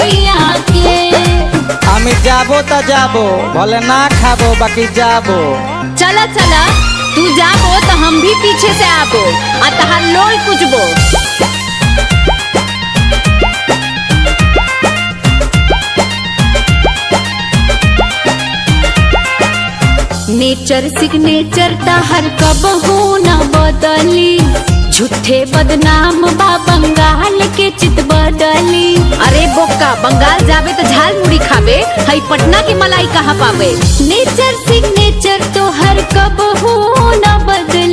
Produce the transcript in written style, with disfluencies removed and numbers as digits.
सैया के। আমি যাবো তা যাবো भले ना खाबो बाकी जाबो। चला चला तू जाबो तो हम भी पीछे से आबो आ तहार लोई कुचबो। नेचर सिग्नेचर तहर कबहू न बदली, झूठे बदनाम बा बंगाल के चित बदली। अरे बोका बंगाल जाबे तो झाल मुड़ी खाबे, हई पटना की मलाई कहाँ पावे। नेचर सिग्नेचर तो हर कबहू न बदली,